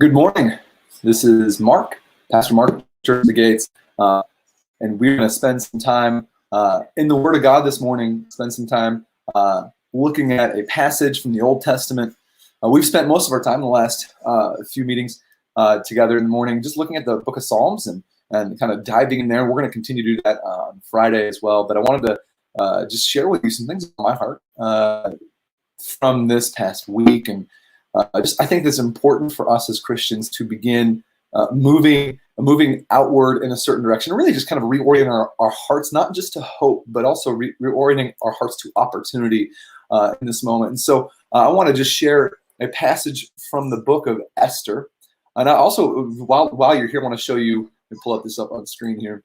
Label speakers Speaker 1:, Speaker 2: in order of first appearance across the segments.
Speaker 1: Good morning. This is Mark, Pastor Mark, Church of the Gates, and we're going to spend some time in the Word of God this morning, spend some time looking at a passage from the Old Testament. We've spent most of our time in the last few meetings together in the morning just looking at the book of Psalms and kind of diving in there. We're going to continue to do that on Friday as well, but I wanted to just share with you some things on my heart from this past week. And I think it's important for us as Christians to begin moving outward in a certain direction, and really just kind of reorienting our hearts, not just to hope, but also reorienting our hearts to opportunity in this moment. And so I want to just share a passage from the book of Esther. And I also, while you're here, I want to show you, and pull up this up on screen here.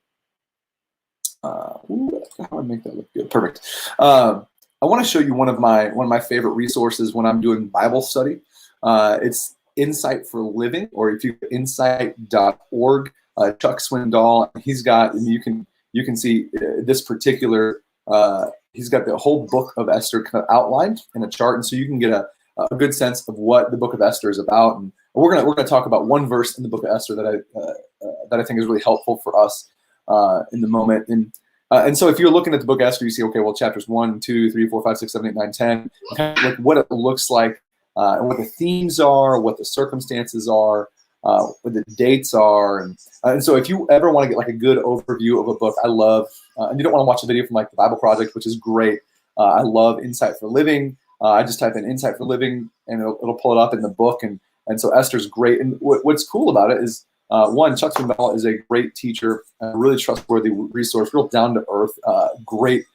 Speaker 1: How do I make that look good? Perfect. I want to show you one of my favorite resources when I'm doing Bible study. It's Insight for Living, or if you go to insight.org, Chuck Swindoll, he's got, and you can see this particular, he's got the whole book of Esther kind of outlined in a chart, and so you can get a good sense of what the book of Esther is about. And we're gonna talk about one verse in the book of Esther that I think is really helpful for us in the moment. And so if you're looking at the book of Esther, you see, okay, well, chapters 1, 2, 3, 4, 5, 6, 7, 8, 9, 10, kind of like what it looks like, and what the themes are, what the circumstances are, what the dates are. And so if you ever want to get like a good overview of a book, I love, and you don't want to watch a video from like the Bible Project, which is great. I love Insight for Living. I just type in Insight for Living and it'll pull it up in the book. And so Esther's great. And what's cool about it is, one, Chuck Swindoll is a great teacher, a really trustworthy resource, real down to earth, great,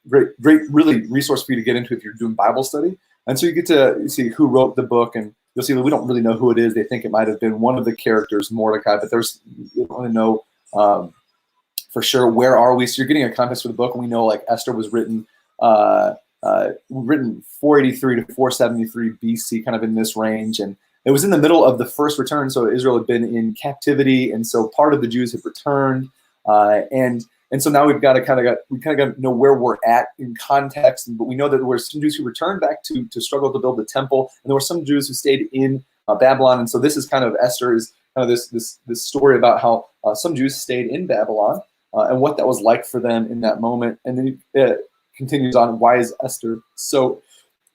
Speaker 1: really resource for you to get into if you're doing Bible study. And so you get to see who wrote the book, and you'll see that we don't really know who it is. They think it might have been one of the characters, Mordecai, but you don't really know for sure where are we. So you're getting a context for the book, and we know like Esther was written 483 to 473 BC, kind of in this range, and it was in the middle of the first return. So Israel had been in captivity, and so part of the Jews had returned, and so now we kind of got to know where we're at in context. But we know that there were some Jews who returned back to struggle to build the temple, and there were some Jews who stayed in Babylon. And so this is kind of Esther is kind of this story about how some Jews stayed in Babylon and what that was like for them in that moment. And then it continues on. Why is Esther so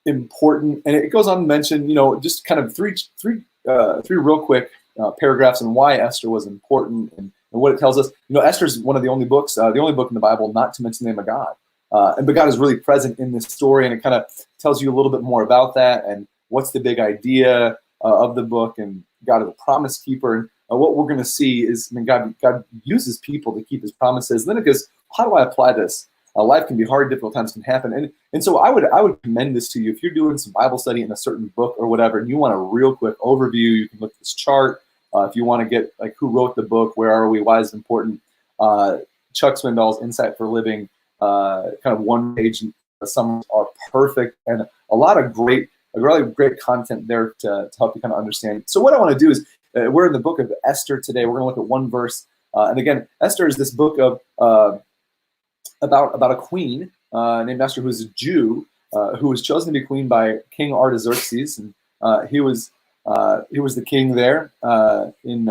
Speaker 1: important? And it goes on to mention, just kind of three real quick paragraphs on why Esther was important and what it tells us. Esther's one of the only books, the only book in the Bible not to mention the name of God. But God is really present in this story, and it kind of tells you a little bit more about that and what's the big idea of the book. And God is a promise keeper. And what we're going to see is, God uses people to keep his promises. And then it goes, how do I apply this? Life can be hard, difficult times can happen. And so I would commend this to you. If you're doing some Bible study in a certain book or whatever, and you want a real quick overview, you can look at this chart. If you want to get like who wrote the book, where are we, why is it important, Chuck Swindoll's Insight for Living, kind of one page summaries are perfect, and a lot of really great content there to help you kind of understand. So what I want to do is, we're in the book of Esther today. We're going to look at one verse, and again, Esther is this book of about a queen named Esther, who's a Jew, who was chosen to be queen by King Artaxerxes, and he was the king there in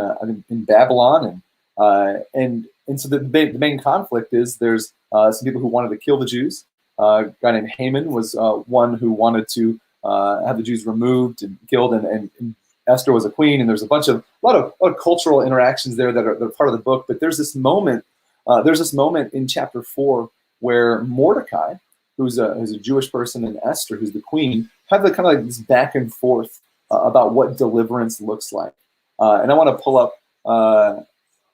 Speaker 1: Babylon, and so the main conflict is there's some people who wanted to kill the Jews. A guy named Haman was one who wanted to have the Jews removed and killed, and Esther was a queen, and there's a lot of cultural interactions there that are part of the book. But there's this moment in chapter 4 where Mordecai, who's a Jewish person, and Esther, who's the queen, have the kind of like this back and forth about what deliverance looks like. And I want to pull up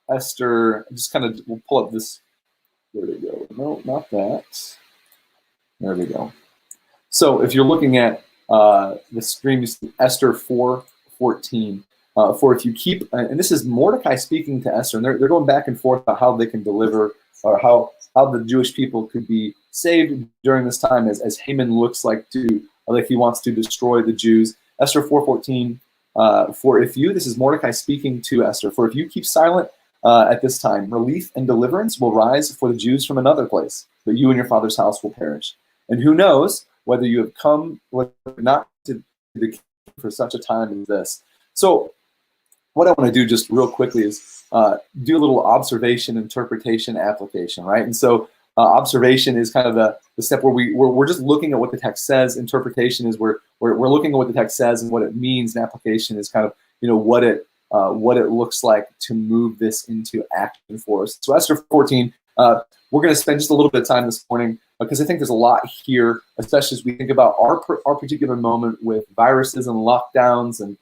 Speaker 1: Esther, we'll pull up this. There we go. No, not that. There we go. So if you're looking at the stream, you see Esther 4:14. For if you keep, and this is Mordecai speaking to Esther, and they're going back and forth about how they can deliver, or how the Jewish people could be saved during this time, as Haman looks like he wants to destroy the Jews. Esther 4:14. For if you, this is Mordecai speaking to Esther, for if you keep silent at this time, relief and deliverance will rise for the Jews from another place, but you and your father's house will perish. And who knows whether you have come, whether not to the king for such a time as this. So what I want to do just real quickly is do a little observation, interpretation, application, right? And so observation is kind of the step where we're just looking at what the text says. Interpretation is we're looking at what the text says and what it means. And application is kind of what it looks like to move this into action for us. So Esther 14, we're going to spend just a little bit of time this morning because I think there's a lot here, especially as we think about our particular moment with viruses and lockdowns and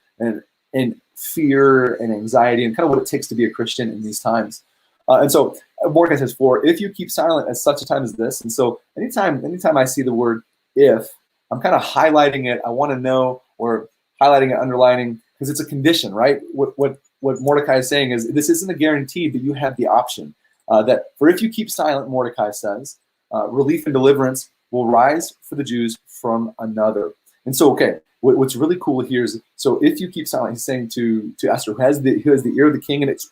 Speaker 1: fear and anxiety and kind of what it takes to be a Christian in these times. And so Mordecai says, "For if you keep silent at such a time as this." And so anytime I see the word "if," I'm kind of highlighting it. I want to know, or highlighting it, underlining, because it's a condition, right? What Mordecai is saying is this isn't a guarantee, but you have the option. That for if you keep silent, Mordecai says, relief and deliverance will rise for the Jews from another. And so, okay, what's really cool here is, so if you keep silent, he's saying to Esther, who has the ear of the king, and it's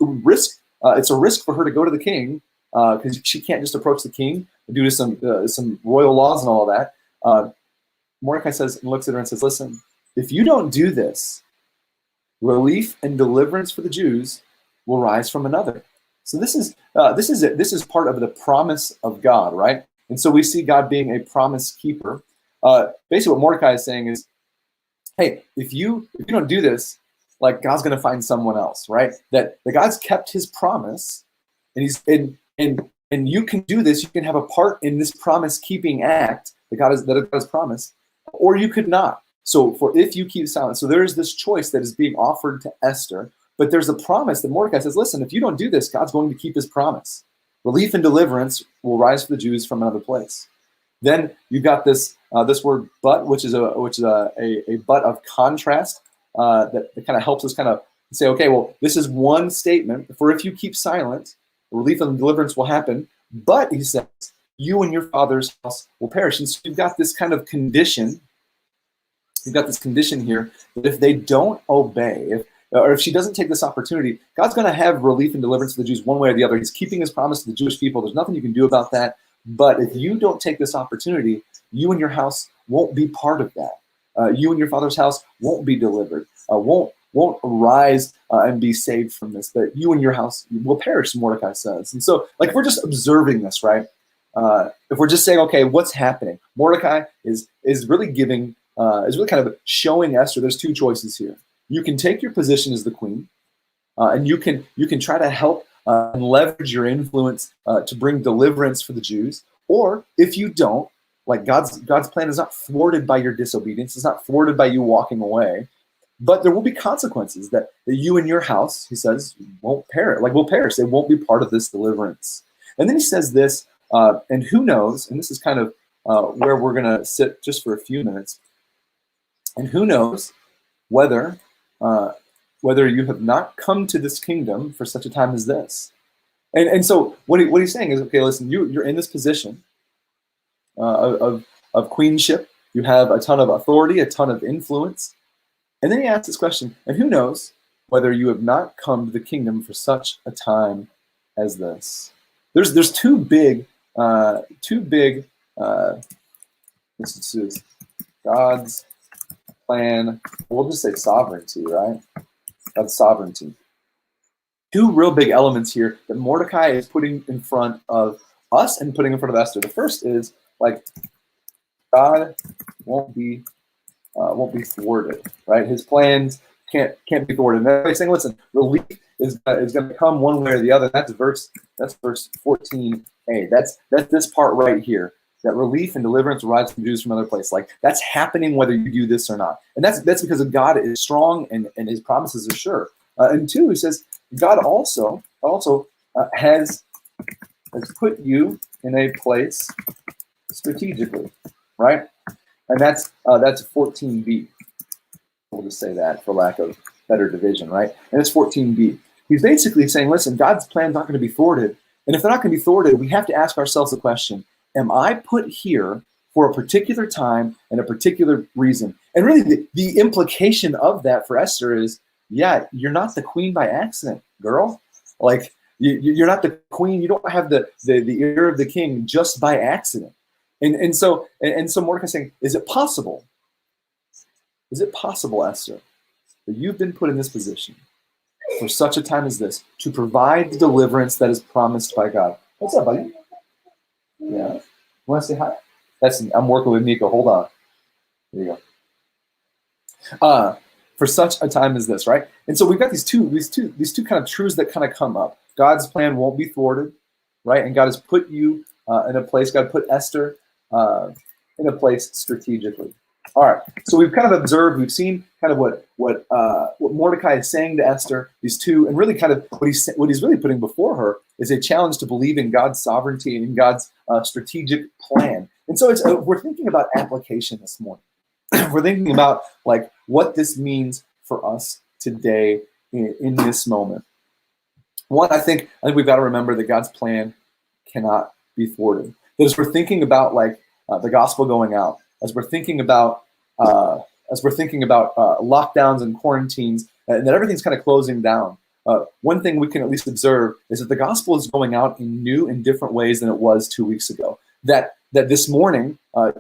Speaker 1: a risk for her to go to the king because she can't just approach the king due to some royal laws and all of that. Mordecai says and looks at her and says, "Listen, if you don't do this, relief and deliverance for the Jews will rise from another." So this is part of the promise of God, right? And so we see God being a promise keeper. Basically, what Mordecai is saying is, hey, if you don't do this, like God's going to find someone else, right? That God's kept His promise, and you can do this. You can have a part in this promise-keeping act that God has promised, or you could not. So for if you keep silent, so there is this choice that is being offered to Esther, but there's a promise that Mordecai says, listen, if you don't do this, God's going to keep His promise. Relief and deliverance will rise for the Jews from another place. Then you got this word "but," which is a but of contrast that kind of helps us kind of say, okay, well, this is one statement. For if you keep silent, relief and deliverance will happen. But he says, you and your father's house will perish. And so you've got this kind of condition. You've got this condition here that if they don't obey, if she doesn't take this opportunity, God's going to have relief and deliverance for the Jews one way or the other. He's keeping His promise to the Jewish people. There's nothing you can do about that. But if you don't take this opportunity, you and your house won't be part of that. You and your father's house won't be delivered, won't rise and be saved from this. But you and your house will perish, Mordecai says. And so, like, we're just observing this, right? If we're just saying, okay, what's happening? Mordecai is really giving, is really kind of showing Esther there's two choices here. You can take your position as the queen, and you can try to help and leverage your influence to bring deliverance for the Jews. Or if you don't, like God's plan is not thwarted by your disobedience. It's not thwarted by you walking away. But there will be consequences that you and your house, he says, won't perish. Like will perish. They won't be part of this deliverance. And then he says this, and who knows? And this is kind of where we're going to sit just for a few minutes. And who knows whether you have not come to this kingdom for such a time as this. And so what he's saying is, okay, listen, you're in this position of queenship. You have a ton of authority, a ton of influence. And then he asks this question, and who knows whether you have not come to the kingdom for such a time as this. There's two big this is God's plan. We'll just say sovereignty, right? Of sovereignty. Two real big elements here that Mordecai is putting in front of us and putting in front of Esther. The first is, like, God won't be thwarted, right? His plans can't be thwarted. And everybody's saying, listen, relief is going to come one way or the other. That's verse 14a. That's this part right here. That relief and deliverance will rise from Jews from another place. Like, that's happening whether you do this or not. And that's because of God is strong and His promises are sure. And two, he says, God also has put you in a place strategically, right? And that's 14b. We'll just say that for lack of better division, right? And it's 14b. He's basically saying, listen, God's plan's not going to be thwarted. And if they're not going to be thwarted, we have to ask ourselves the question, am I put here for a particular time and a particular reason? And really the implication of that for Esther is, yeah, you're not the queen by accident, girl. Like, you're not the queen. You don't have the ear of the king just by accident. And so Mordecai's saying, is it possible? Is it possible, Esther, that you've been put in this position for such a time as this to provide the deliverance that is promised by God. What's up, buddy? Yeah. You want to say hi? I'm working with Nico. Hold on. There you go. For such a time as this, right? And so we've got these two kind of truths that kind of come up. God's plan won't be thwarted, right? And God has put you in a place. God put Esther in a place strategically. All right. So we've kind of observed. We've seen kind of what Mordecai is saying to Esther. These two, and really kind of what he's really putting before her is a challenge to believe in God's sovereignty and in God's strategic plan. And so we're thinking about application this morning. We're thinking about like what this means for us today in this moment. One, I think we've got to remember that God's plan cannot be thwarted. That as we're thinking about like the gospel going out, as we're thinking about lockdowns and quarantines, and that everything's kind of closing down. One thing we can at least observe is that the gospel is going out in new and different ways than it was 2 weeks ago. That this morning,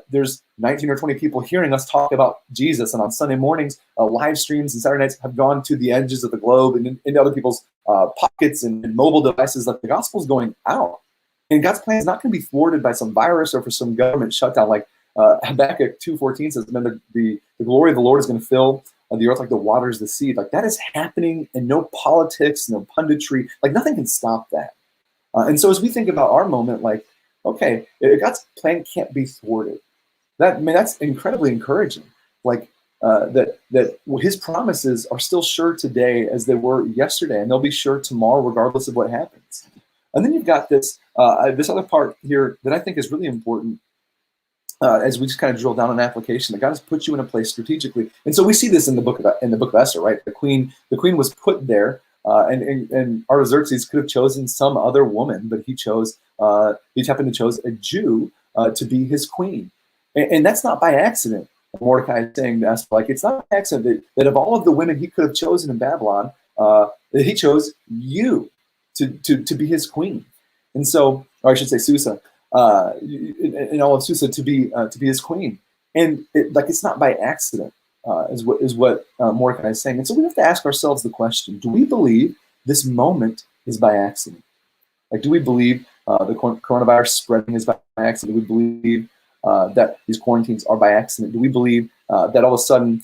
Speaker 1: there's 19 or 20 people hearing us talk about Jesus, and on Sunday mornings, live streams and Saturday nights have gone to the edges of the globe and into other people's pockets and mobile devices. Like the gospel is going out, and God's plan is not going to be thwarted by some virus or for some government shutdown. Like Habakkuk 2:14 says, "Man, the glory of the Lord is going to fill the earth like the waters the sea." Like that is happening, and no politics, no punditry, like nothing can stop that. And so as we think about our moment, like, okay, God's plan can't be thwarted. That's incredibly encouraging. Like that His promises are still sure today as they were yesterday, and they'll be sure tomorrow, regardless of what happens. And then you've got this other part here that I think is really important. As we just kind of drill down on application, that God has put you in a place strategically, and so we see this in the book of Esther, right? The queen was put there, and Artaxerxes could have chosen some other woman, but he happened to chose a Jew to be his queen, and that's not by accident. Mordecai is saying to Esther, like, it's not by accident that of all of the women he could have chosen in Babylon, that he chose you to be his queen, and so, or I should say, Susa. In all of Susa to be his queen, and it's not by accident, is what Mordecai is saying. And so we have to ask ourselves the question: do we believe this moment is by accident? Like, do we believe the coronavirus spreading is by accident? Do we believe that these quarantines are by accident? Do we believe that all of a sudden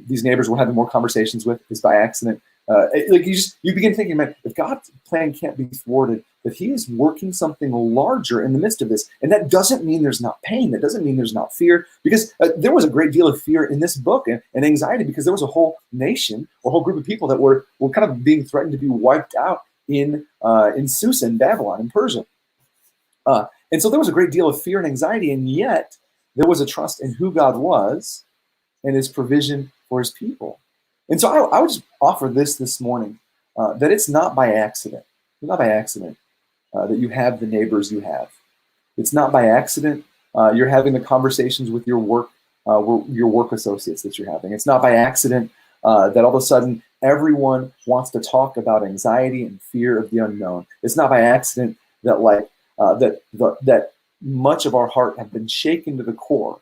Speaker 1: these neighbors we're having more conversations with is by accident? You begin thinking, man, if God's plan can't be thwarted, that He is working something larger in the midst of this, and that doesn't mean there's not pain. That doesn't mean there's not fear, because there was a great deal of fear in this book and anxiety, because there was a whole nation, or a whole group of people that were kind of being threatened to be wiped out in Susa, in Babylon, in Persia, and so there was a great deal of fear and anxiety, and yet there was a trust in who God was and His provision for His people. And so I would just offer this morning, that it's not by accident. It's not by accident that you have the neighbors you have. It's not by accident you're having the conversations with your work associates that you're having. It's not by accident that all of a sudden everyone wants to talk about anxiety and fear of the unknown. It's not by accident that that much of our heart have been shaken to the core.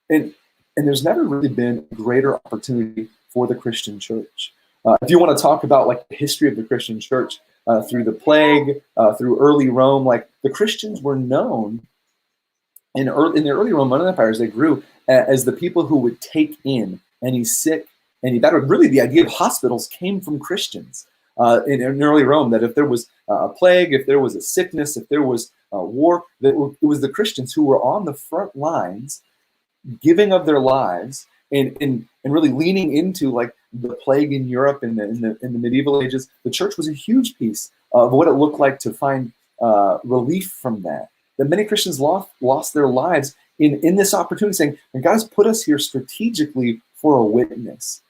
Speaker 1: And there's never really been a greater opportunity for the Christian church. If you want to talk about like the history of the Christian church, through the plague, through early Rome, like the Christians were known in the early Roman empires. They grew as the people who would take in any sick, any better. Really, the idea of hospitals came from Christians in early Rome. That if there was a plague, if there was a sickness, if there was a war, that it was the Christians who were on the front lines, giving of their lives and really leaning into like the plague in Europe in the medieval ages. The church was a huge piece of what it looked like to find relief from that. That many Christians lost their lives in this opportunity, saying, and God has put us here strategically for a witness.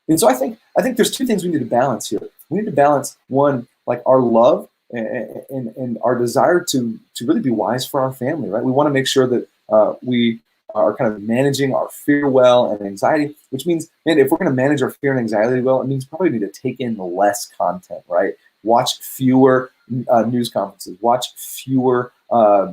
Speaker 1: And so I think there's two things we need to balance here. We need to balance, one, like our love and our desire to really be wise for our family, right? We want to make sure that we are kind of managing our fear well and anxiety, which means, man, if we're going to manage our fear and anxiety well, it means probably need to take in less content, right? Watch fewer news conferences, watch fewer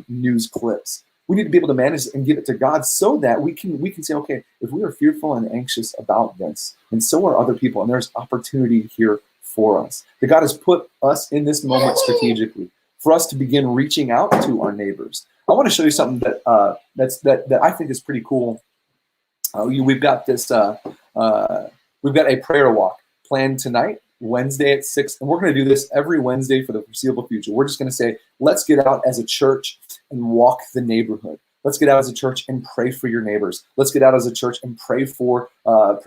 Speaker 1: news clips. We need to be able to manage and give it to God so that we can say, okay, if we are fearful and anxious about this, and so are other people, and there's opportunity here for us. That God has put us in this moment strategically for us to begin reaching out to our neighbors. I want to show you something that I think is pretty cool. We've got a prayer walk planned tonight, Wednesday at 6, and we're going to do this every Wednesday for the foreseeable future. We're just going to say, let's get out as a church and walk the neighborhood. Let's get out as a church and pray for your neighbors. Let's get out as a church and pray for us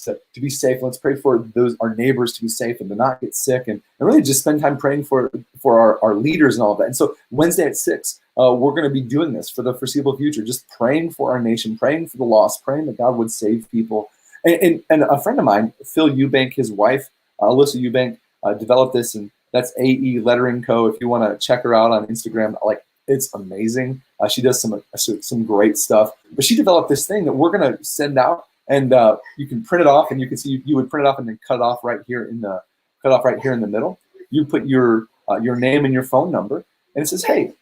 Speaker 1: to be safe. Let's pray for our neighbors to be safe and to not get sick, and really just spend time praying for our leaders and all of that. And so Wednesday at 6, we're going to be doing this for the foreseeable future, just praying for our nation, praying for the lost, praying that God would save people. And a friend of mine, Phil Eubank, his wife, Alyssa Eubank, developed this, and that's AE Lettering Co. If you want to check her out on Instagram, like, it's amazing. She does some great stuff. But she developed this thing that we're going to send out, and you can print it off, and you can see you would print it off and then cut it off right here in the middle. You put your name and your phone number, and it says, "Hey,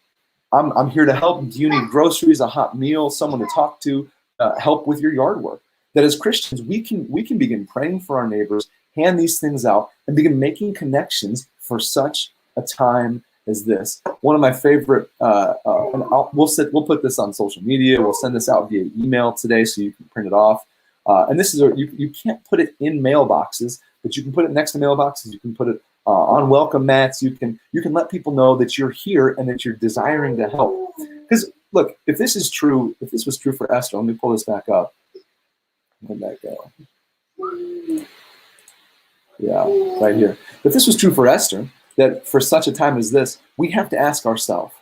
Speaker 1: I'm here to help. Do you need groceries, a hot meal, someone to talk to, help with your yard work?" That as Christians, we can begin praying for our neighbors, hand these things out, and begin making connections for such a time as this. One of my favorite, and we'll put this on social media. We'll send this out via email today, so you can print it off. And this is you can't put it in mailboxes, but you can put it next to mailboxes. You can put it on welcome mats. You can let people know that you're here and that you're desiring to help. Because look, if this was true for Esther, let me pull this back up. Where'd that go? Yeah, right here. If this was true for Esther, that for such a time as this, we have to ask ourselves.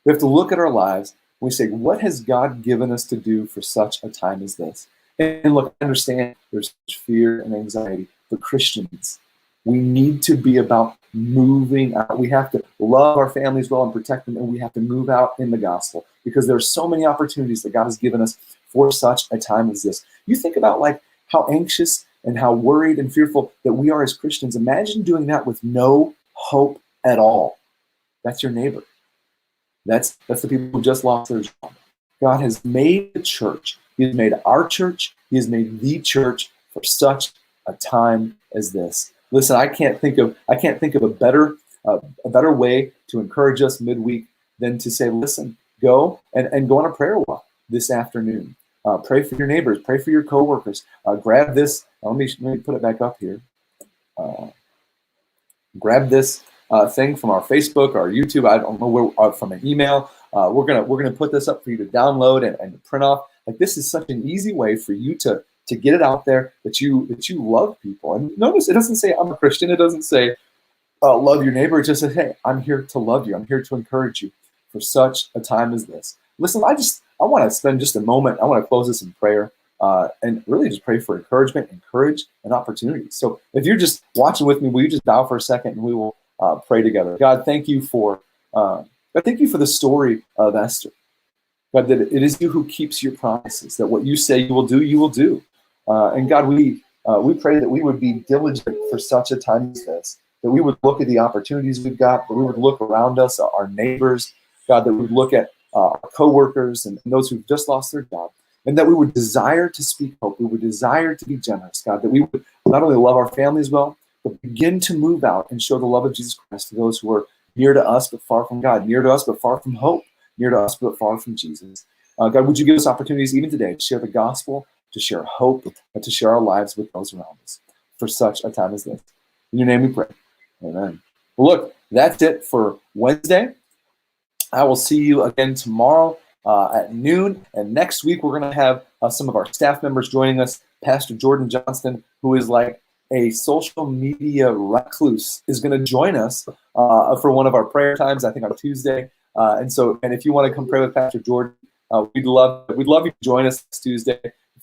Speaker 1: We have to look at our lives. And we say, what has God given us to do for such a time as this? And look, I understand there's fear and anxiety. For Christians, we need to be about moving out. We have to love our families well and protect them, and we have to move out in the gospel, because there are so many opportunities that God has given us for such a time as this. You think about like how anxious and how worried and fearful that we are as Christians. Imagine doing that with no hope at all. That's your neighbor. That's the people who just lost their job. God has made the church. He has made our church. He has made the church for such a time as this. Listen, I can't think of a better way to encourage us midweek than to say, listen, go and go on a prayer walk this afternoon. Pray for your neighbors. Pray for your coworkers. Grab this. Let me put it back up here. Grab this thing from our Facebook, our YouTube. I don't know where, from an email. We're gonna put this up for you to download and to print off. Like, this is such an easy way for you to get it out there that you love people. And notice it doesn't say I'm a Christian. It doesn't say love your neighbor. It just says, hey, I'm here to love you. I'm here to encourage you for such a time as this. Listen, I want to spend just a moment. I want to close this in prayer and really just pray for encouragement and courage and opportunity. So if you're just watching with me, will you just bow for a second and we will pray together. God, thank you for the story of Esther. God, that it is you who keeps your promises, that what you say you will do. And God, we pray that we would be diligent for such a time as this, that we would look at the opportunities we've got, that we would look around us, our neighbors, God, that we would look at our coworkers and those who've just lost their job, and that we would desire to speak hope. We would desire to be generous, God, that we would not only love our families well, but begin to move out and show the love of Jesus Christ to those who are near to us but far from God, near to us but far from hope, near to us but far from Jesus. God, would you give us opportunities even today to share the gospel, to share hope, and to share our lives with those around us for such a time as this. In your name we pray. Amen. Well, look, that's it for Wednesday. I will see you again tomorrow at noon. And next week, we're going to have some of our staff members joining us. Pastor Jordan Johnston, who is like a social media recluse, is going to join us for one of our prayer times, I think on Tuesday. And if you want to come pray with Pastor Jordan, we'd love you to join us this Tuesday.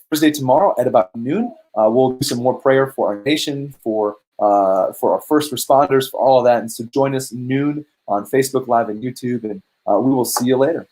Speaker 1: Thursday tomorrow at about noon, we'll do some more prayer for our nation, for our first responders, for all of that. And so join us noon on Facebook Live and YouTube, and we will see you later.